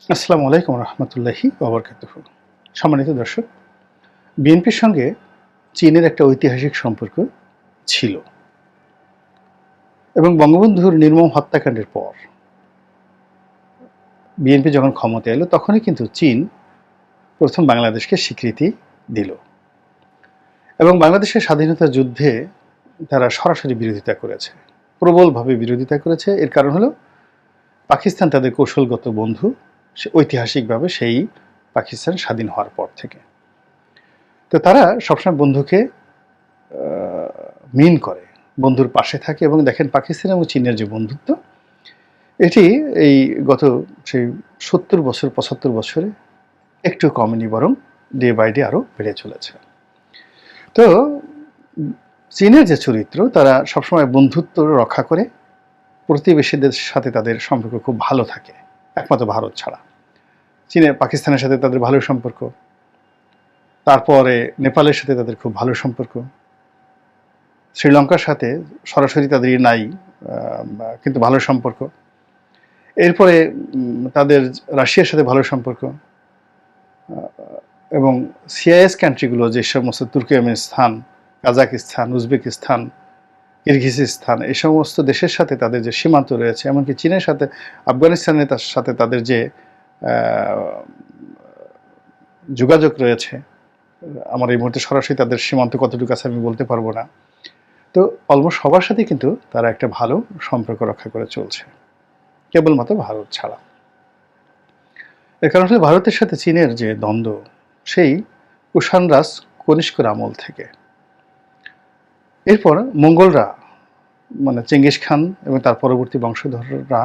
আসসালামু আলাইকুম রহমতুল্লাহি ওবরকাতুহ। সম্মানিত দর্শক, বিএনপির সঙ্গে চীনের একটা ঐতিহাসিক সম্পর্ক ছিল এবং বঙ্গবন্ধুর নির্মম হত্যাকাণ্ডের পর বিএনপি যখন ক্ষমতায় এলো তখনই কিন্তু চীন প্রথম বাংলাদেশকে স্বীকৃতি দিল এবং বাংলাদেশের স্বাধীনতা যুদ্ধে তারা সরাসরি বিরোধিতা করেছে, প্রবলভাবে বিরোধিতা করেছে। এর কারণ হলো পাকিস্তান তাদের কৌশলগত বন্ধু, ঐতিহাসিকভাবে সেই পাকিস্তান স্বাধীন হওয়ার পর থেকে। তো তারা সবসময় বন্ধুকে মিন করে, বন্ধুর পাশে থাকে এবং দেখেন পাকিস্তান এবং চীনের যে বন্ধুত্ব, এটি এই গত সেই 70 বছর 75 বছরে একটু কমেনি, বরং ডে বাই ডে আরও বেড়ে চলেছে। তো চীনের যে চরিত্র, তারা সবসময় বন্ধুত্ব রক্ষা করে, প্রতিবেশীদের সাথে তাদের সম্পর্ক খুব ভালো থাকে, একমাত্র ভারত ছাড়া। চীনের পাকিস্তানের সাথে তাদের ভালো সম্পর্ক, তারপরে নেপালের সাথে তাদের খুব ভালো সম্পর্ক, শ্রীলঙ্কার সাথে সরাসরি তাদের নাই কিন্তু ভালো সম্পর্ক, এরপরে তাদের রাশিয়ার সাথে ভালো সম্পর্ক, এবং সিআইএস কান্ট্রিগুলো যে সমস্ত তুর্কমেনিস্তান, কাজাকিস্তান, উজবেকিস্তান, কিরগিজস্তান, এই সমস্ত দেশের সাথে তাদের যে সীমান্ত রয়েছে, এমনকি চীনের সাথে, আফগানিস্তানের সাথে তাদের যে যোগাযোগ রয়েছে, আমার এই মুহূর্তে সরাসরি তাদের সীমান্ত কতটুকু আছে আমি বলতে পারবো না। তো অলমোস্ট সবার সাথে কিন্তু তারা একটা ভালো সম্পর্ক রক্ষা করে চলছে, কেবলমাত্র ভারত ছাড়া। এর কারণ হচ্ছে ভারতের সাথে চীনের যে দ্বন্দ্ব, সেই কুষাণ রাজ কনিষ্কর আমল থেকে। এরপর মঙ্গলরা, মানে চেঙ্গিস খান এবং তার পরবর্তী বংশধররা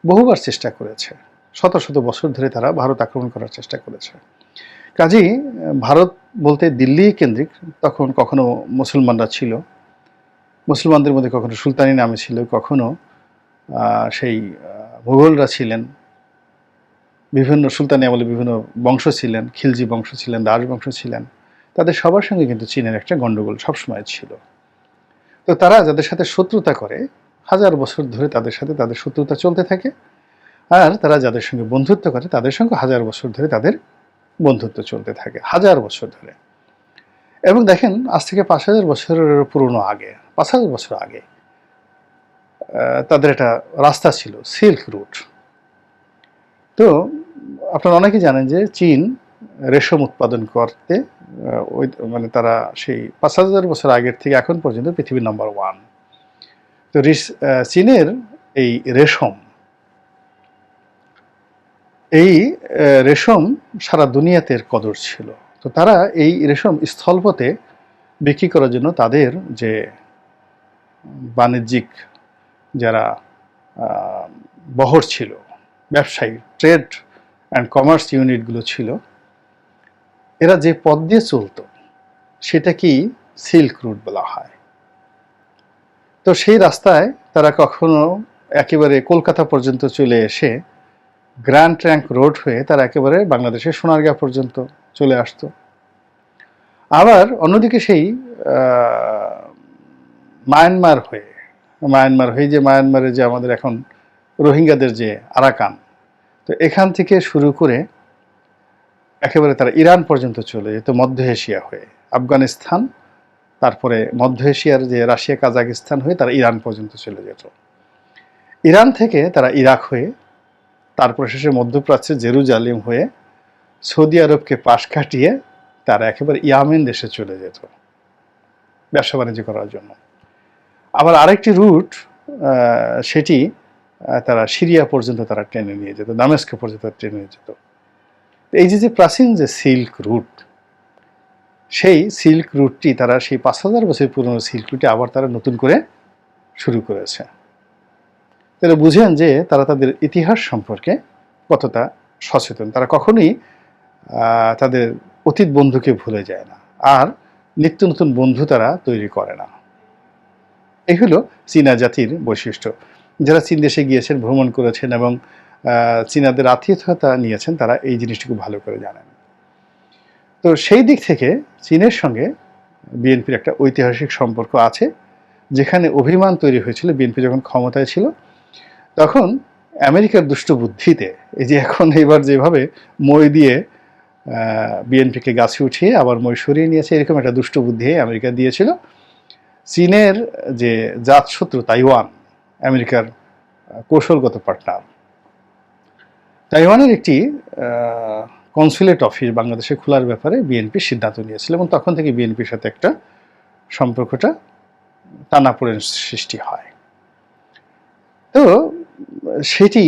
বহুবার চেষ্টা করেছে, শত শত বছর ধরে তারা ভারত আক্রমণ করার চেষ্টা করেছে। কাজেই ভারত বলতে দিল্লি কেন্দ্রিক, তখন কখনো মুসলমানরা ছিল, মুসলমানদের মধ্যে কখনো সুলতানি নামে ছিল, কখনো সেই মুঘলরা ছিলেন, বিভিন্ন সুলতানি আমলে বিভিন্ন বংশ ছিলেন, খিলজি বংশ ছিলেন, দাস বংশ ছিলেন। তাদের সবার সঙ্গে কিন্তু চীনের একটা গণ্ডগোল সবসময় ছিল। তো তারা যাদের সাথে শত্রুতা করে, হাজার বছর ধরে তাদের সাথে তাদের শত্রুতা চলতে থাকে, আর তারা যাদের সঙ্গে বন্ধুত্ব করে তাদের সঙ্গে হাজার বছর ধরে তাদের বন্ধুত্ব চলতে থাকে, হাজার বছর ধরে। এবং দেখেন, আজ থেকে 5000 বছরের পুরনো আগে, 5000 বছর আগে তাদের একটা রাস্তা ছিল, সিল্ক রুট। তো আপনারা অনেকেই জানেন যে চীন রেশম উৎপাদন করতে, ওই মানে তারা সেই 5000 বছর আগের থেকে এখন পর্যন্ত পৃথিবীর নাম্বার 1। তো চীনের এই রেশম সারা দুনিয়াতে কদর ছিল। তো তারা এই রেশম স্থলপথে বিক্রি করার জন্য তাদের যে বাণিজ্যিক যারা বহর ছিল, ব্যবসায়ী, ট্রেড অ্যান্ড কমার্স ইউনিটগুলো ছিল, এরা যে পথ দিয়ে চলত সেটা কি সিল্ক রুট বলা হয়। তো সেই রাস্তায় তারা কখনো একেবারে কলকাতা পর্যন্ত চলে এসে গ্র্যান্ড ট্র্যাঙ্ক রোড হয়ে তারা একেবারে বাংলাদেশের সোনারগাঁ পর্যন্ত চলে আসতো। আবার অন্যদিকে সেই মায়ানমার হয়ে যে মায়ানমারে যে আমাদের এখন রোহিঙ্গাদের যে আরাকান, তো এখান থেকে শুরু করে একেবারে তারা ইরান পর্যন্ত চলে যেত, মধ্য এশিয়া হয়ে আফগানিস্তান, তারপরে মধ্য এশিয়ার যে রাশিয়া, কাজাকিস্তান হয়ে তারা ইরান পর্যন্ত চলে যেত। ইরান থেকে তারা ইরাক হয়ে, তারপরে শেষে মধ্যপ্রাচ্যের জেরুজালেম হয়ে সৌদি আরবকে পাশ কাটিয়ে তারা একেবারে ইয়ামেন দেশে চলে যেত ব্যবসা বাণিজ্য করার জন্য। আবার আরেকটি রুট, সেটি তারা সিরিয়া পর্যন্ত তারা টেনে নিয়ে যেত, দামেস্ক পর্যন্ত টেনে নিয়ে যেত। এই যে প্রাচীন যে সিল্ক রুট, সেই সিল্ক রুটটি তারা সেই 5000 বছর পুরনো সিল্ক রুটটি আবার তারা নতুন করে শুরু করেছে। তারা বুঝেন যে তারা তাদের ইতিহাস সম্পর্কে কতটা সচেতন। তারা কখনোই তাদের অতীত বন্ধুকে ভুলে যায় না, আর নিত্য নতুন বন্ধু তারা তৈরি করে না। এই হলো চীনা জাতির বৈশিষ্ট্য। যারা চীন দেশে গিয়েছেন, ভ্রমণ করেছেন এবং চীনাদের আতিথ্যতা নিয়েছেন, তারা এই জিনিসটি খুব ভালো করে জানেন। তো সেই দিক থেকে চীনের সঙ্গে বিএনপির একটা ঐতিহাসিক সম্পর্ক আছে, যেখানে অভিমান তৈরি হয়েছিল বিএনপি যখন ক্ষমতায় ছিল। তখন আমেরিকার দুষ্ট বুদ্ধিতে এই যে এখন এবার যেভাবে মই দিয়ে বিএনপিকে গাছে উঠিয়ে আবার মই সরিয়ে নিয়েছে, এরকম একটা দুষ্ট বুদ্ধি আমেরিকা দিয়েছিল। চীনের যে জাতশত্রু তাইওয়ান, আমেরিকার কৌশলগত পার্টনার, তাইওয়ানের একটি কনসুলেট অফিস বাংলাদেশে খোলার ব্যাপারে বিএনপি সিদ্ধান্ত নিয়েছিল এবং তখন থেকে বিএনপির সাথে একটা সম্পর্কটা টানাপোড়েন সৃষ্টি হয়। তো সেটি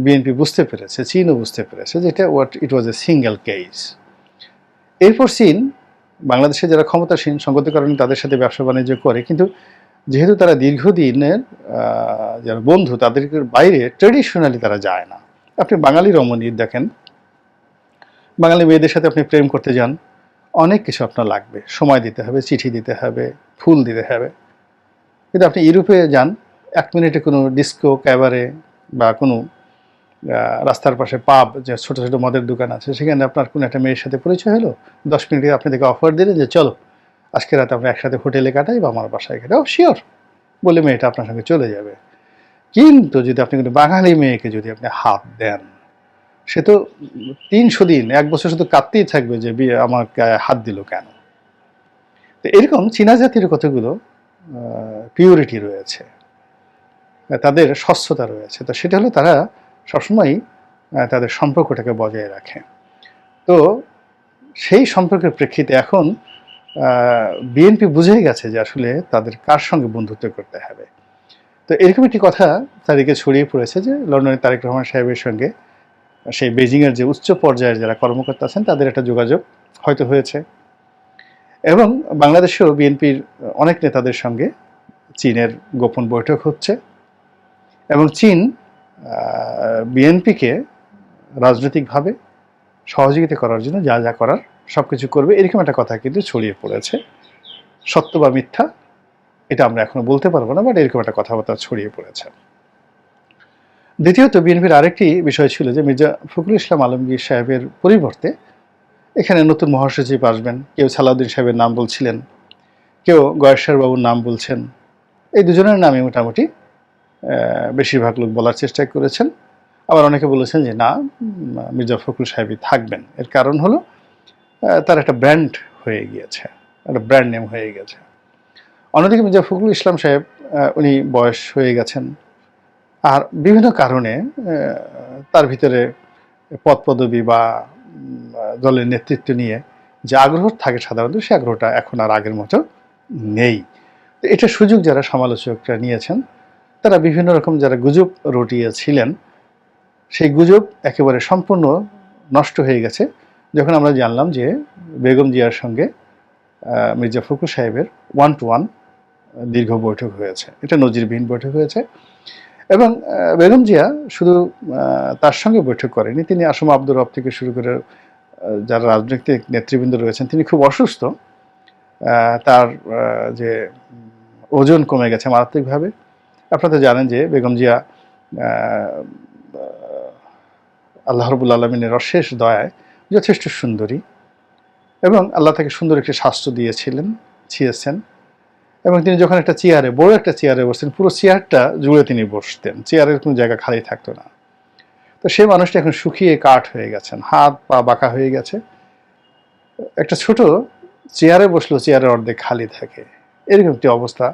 বিএনপি বুঝতে পেরেছে, চীনও বুঝতে পেরেছে যে এটা ইট ওয়াজ এ সিঙ্গেল কেস। এরপর চীন বাংলাদেশে যারা ক্ষমতাসীন সংগতির কারণে তাদের সাথে ব্যবসা বাণিজ্য করে, কিন্তু যেহেতু তারা দীর্ঘদিনের যারা বন্ধু তাদের বাইরে ট্রেডিশনালি তারা যায় না। আপনি বাঙালি রমণীর দেখেন, বাঙালি মেয়েদের সাথে আপনি প্রেম করতে যান, অনেক কিছু আপনার লাগবে, সময় দিতে হবে, চিঠি দিতে হবে, ফুল দিতে হবে। কিন্তু আপনি ইউরোপে যান, 1 মিনিটে কোনো ডিস্কো ক্যাবারে বা কোনো রাস্তার পাশে পাব, যে ছোটো ছোটো মদের দোকান আছে, সেখানে আপনার কোনো একটা মেয়ের সাথে পরিচয় হলো, 10 মিনিটে আপনি তাকে অফার দিলেন যে চলো আজকে রাতে আমরা একসাথে হোটেলে কাটাই বা আমার বাসায় কাটাই, ও শিওর বলে মেয়েটা আপনার সঙ্গে চলে যাবে। কিন্তু যদি আপনি কোনো বাঙালি মেয়েকে যদি আপনি হাত দেন, সে তো 300 দিন 1 বছর শুধু কাঁদতেই থাকবে যে আমার হাত দিল কেন। তো এরকম চীনা জাতির কতগুলো পিউরিটি রয়েছে, তাদের স্বচ্ছতা রয়েছে। তো সেটা হলো তারা সবসময়ই তাদের সম্পর্কটাকে বজায় রাখে। তো সেই সম্পর্কের প্রেক্ষিতে এখন বিএনপি বুঝে গেছে যে আসলে তাদের কার সঙ্গে বন্ধুত্ব করতে হবে। তো এরকম একটি কথা তারিখে ছড়িয়ে পড়েছে যে লন্ডনের তারেক রহমান সাহেবের সঙ্গে সেই বেজিংয়ের যে উচ্চ পর্যায়ের যারা কর্মকর্তা আছেন তাদের একটা যোগাযোগ হয়তো হয়েছে, এবং বাংলাদেশেও বিএনপির অনেক নেতাদের সঙ্গে চীনের গোপন বৈঠক হচ্ছে, এবং চীন বিএনপিকে রাজনৈতিকভাবে সহযোগিতা করার জন্য যা যা করার সব কিছু করবে, এরকম একটা কথা কিন্তু ছড়িয়ে পড়েছে। সত্য বা মিথ্যা এটা আমরা এখনো বলতে পারবো না, বাট এরকম একটা কথাবার্তা ছড়িয়ে পড়েছে। দ্বিতীয়ত বিএনপির আরেকটি বিষয় ছিল যে মির্জা ফখরুল ইসলাম আলমগীর সাহেবের পরিবর্তে এখানে নতুন মহাসচিব আসবেন। কেউ সালাউদ্দিন সাহেবের নাম বলছিলেন, কেউ গয়েশ্বর বাবুর নাম বলছেন। এই দুজনের নামই মোটামুটি বেশিরভাগ লোক বলার চেষ্টা করেছেন। আবার অনেকে বলেছেন যে না, মির্জা ফখরুল সাহেবই থাকবেন। এর কারণ হলো তার একটা ব্র্যান্ড হয়ে গিয়েছে, একটা ব্র্যান্ড নেম হয়ে গেছে। অন্যদিকে মির্জা ফখরুল ইসলাম সাহেব উনি বয়স হয়ে গেছেন, আর বিভিন্ন কারণে তার ভিতরে পদ পদবি বা দলের নেতৃত্ব নিয়ে যে আগ্রহ থাকে সাধারণত, সে আগ্রহটা এখন আর আগের মতো নেই। এটা সুযোগ যারা সমালোচকরা নিয়েছেন, তারা বিভিন্ন রকম যারা গুজব রটিয়েছিলেন, সেই গুজব একেবারে সম্পূর্ণ নষ্ট হয়ে গেছে যখন আমরা জানলাম যে বেগম জিয়ার সঙ্গে মির্জা ফখরুল সাহেবের 1-to-1 দীর্ঘ বৈঠক হয়েছে। এটা নজিরবিহীন বৈঠক হয়েছে, এবং বেগম জিয়া শুধু তার সঙ্গে বৈঠক করেনি, তিনি আসম আব্দুর রব থেকে শুরু করে যারা রাজনৈতিক নেতৃবৃন্দ রয়েছেন, তিনি খুব অসুস্থ, তার যে ওজন কমে গেছে মারাত্মকভাবে। আপনারা তো জানেন যে বেগম জিয়া আল্লাহ রাব্বুল আলামিনের অশেষ দয়ায় যথেষ্ট সুন্দরী, এবং আল্লাহ তাকে সুন্দর একটি স্বাস্থ্য ছিয়েছেন, এবং তিনি যখন একটা চেয়ারে, বড় একটা চেয়ারে বসতেন, পুরো চেয়ারটা জুড়ে তিনি বসতেন, চেয়ারের কোনো জায়গা খালি থাকতো না। তো সেই মানুষটা এখন শুকিয়ে কাঠ হয়ে গেছেন, হাত পা বাঁকা হয়ে গেছে। একটা ছোট চেয়ারে বসলেও চেয়ারের অর্ধেক খালি থাকে, এরকম একটি অবস্থা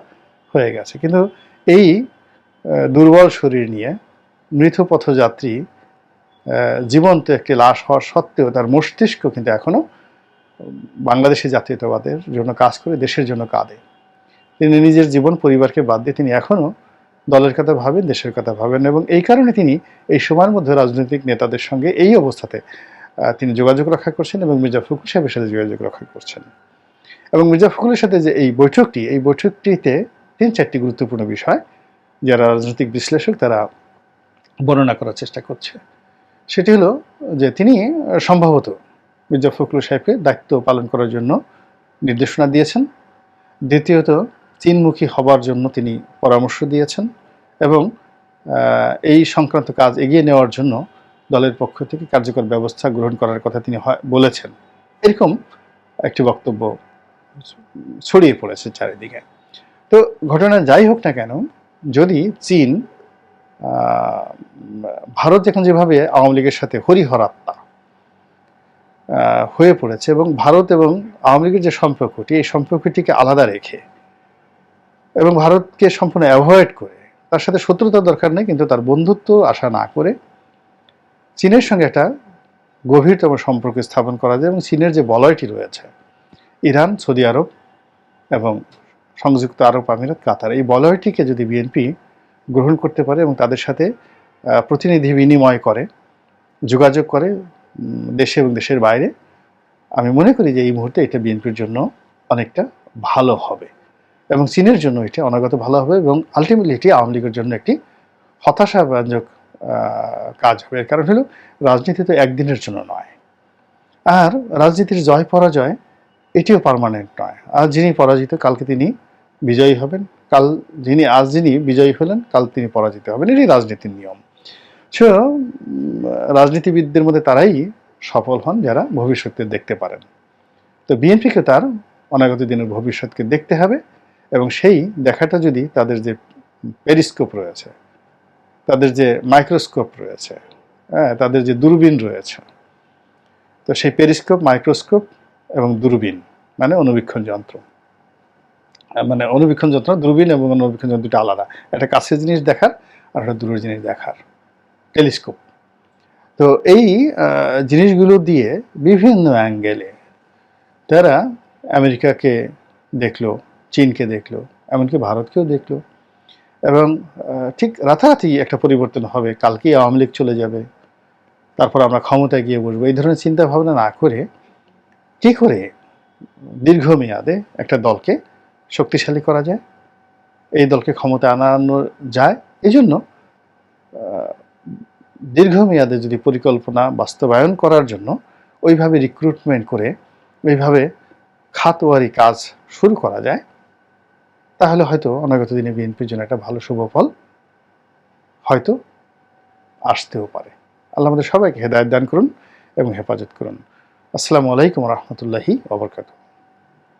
হয়ে গেছে। কিন্তু এই দুর্বল শরীর নিয়ে মৃত পথযাত্রী জীবন্ত একটি লাশ হওয়ার সত্ত্বেও তার মস্তিষ্ক কিন্তু এখনো বাংলাদেশি জাতীয়তাবাদের জন্য কাজ করে, দেশের জন্য কাঁদে। তিনি নিজের জীবন পরিবারকে বাদ দিয়ে তিনি এখনও দলের কথা ভাবেন, দেশের কথা ভাবেন, এবং এই কারণে তিনি এই সময়ের মধ্যে রাজনৈতিক নেতাদের সঙ্গে এই অবস্থাতে তিনি যোগাযোগ রক্ষা করছেন এবং মির্জা ফখরুল সাহেবের সাথে যোগাযোগ রক্ষা করছেন। এবং মির্জা ফখরুলের সাথে যে এই বৈঠকটিতে 3-4টি গুরুত্বপূর্ণ বিষয় যারা রাজনৈতিক বিশ্লেষক তারা বর্ণনা করার চেষ্টা করছে। সেটি হলো যে তিনি সম্ভবত মির্জা ফখরুল সাহেবকে দায়িত্ব পালন করার জন্য নির্দেশনা দিয়েছেন। দ্বিতীয়ত চীনমুখী হবার জন্য তিনি পরামর্শ দিয়েছেন, এবং এই সংক্রান্ত কাজ এগিয়ে নেওয়ার জন্য দলের পক্ষ থেকে কার্যকর ব্যবস্থা গ্রহণ করার কথা তিনি বলেছেন। এরকম একটি বক্তব্য ছড়িয়ে পড়েছে চারিদিকে। তো ঘটনা যাই হোক না কেন, যদি চীন ভারত এখন যেভাবে আওয়ামী লীগের সাথে হরিহরাত্মা হয়ে পড়েছে, এবং ভারত এবং আওয়ামী লীগের যে সম্পর্কটি, এই সম্পর্কটিকে আলাদা রেখে এবং ভারতকে সম্পূর্ণ অ্যাভয়েড করে, তার সাথে শত্রুতার দরকার নেই কিন্তু তার বন্ধুত্ব আশা না করে চীনের সঙ্গে একটা গভীরতম সম্পর্ক স্থাপন করা যায়। এবং চীনের যে বলয়টি রয়েছে, ইরান, সৌদি আরব এবং সংযুক্ত আরব আমিরাত, কাতার, এই বলয়টিকে যদি বিএনপি গ্রহণ করতে পারে এবং তাদের সাথে প্রতিনিধি বিনিময় করে, যোগাযোগ করে দেশে এবং দেশের বাইরে, আমি মনে করি যে এই মুহূর্তে এটা বিএনপির জন্য অনেকটা ভালো হবে এবং চীনের জন্য এটা অনাগত ভালো হবে, এবং আলটিমেটলি এটি আওয়ামী লীগের জন্য একটি হতাশাব্যঞ্জক কাজ হবে। এর কারণ হলো রাজনীতি তো একদিনের জন্য নয়, আর রাজনীতির জয় পরাজয় এটিও পার্মানেন্ট নয়। আজ যিনি পরাজিত কালকে তিনি বিজয়ী হবেন, আজ যিনি বিজয়ী হলেন কাল তিনি পরাজিত হবেন, এটি রাজনীতির নিয়ম। সো রাজনীতিবিদদের মধ্যে তারাই সফল হন যারা ভবিষ্যৎকে দেখতে পারেন। তো বিএনপিকে তার অনাগত দিনের ভবিষ্যৎকে দেখতে হবে, এবং সেই দেখাটা যদি তাদের যে পেরিস্কোপ রয়েছে, তাদের যে মাইক্রোস্কোপ রয়েছে, হ্যাঁ, তাদের যে দূরবীন রয়েছে, তো সেই পেরিস্কোপ, মাইক্রোস্কোপ এবং দূরবীন মানে অনুবীক্ষণ যন্ত্র, মানে অনুবীক্ষণ যন্ত্র, দূরবীন এবং অনুবীক্ষণ যন্ত্র দুটো আলাদা, একটা কাছের জিনিস দেখার আর একটা দূরের জিনিস দেখার, টেলিস্কোপ। তো এই জিনিসগুলো দিয়ে বিভিন্ন অ্যাঙ্গেলে তারা আমেরিকাকে দেখলো, চীনকে দেখলো, এমনকি ভারতকেও দেখলো, এবং ঠিক রাতারাতি একটা পরিবর্তন হবে, কালকেই আওয়ামী লীগ চলে যাবে, তারপর আমরা ক্ষমতায় গিয়ে বসবো, এই ধরনের চিন্তা ভাবনা না করে কী করে দীর্ঘমেয়াদে একটা দলকে শক্তিশালী করা যায়, এই দলকে ক্ষমতায় আনানো যায়, এই জন্য দীর্ঘমেয়াদে যদি পরিকল্পনা বাস্তবায়ন করার জন্য ওইভাবে রিক্রুটমেন্ট করে ওইভাবে খাতওয়ারি কাজ শুরু করা যায়, তাহলে হয়তো অনাগত দিনে বিএনপির জন্য একটা ভালো শুভফল হয়তো আসতেও পারে। আল্লাহ আমাদের সবাইকে হেদায়েত দান করুন এবং হেফাজত করুন। আসসালামু আলাইকুম ওয়া রাহমাতুল্লাহি ওয়া বারাকাতুহু।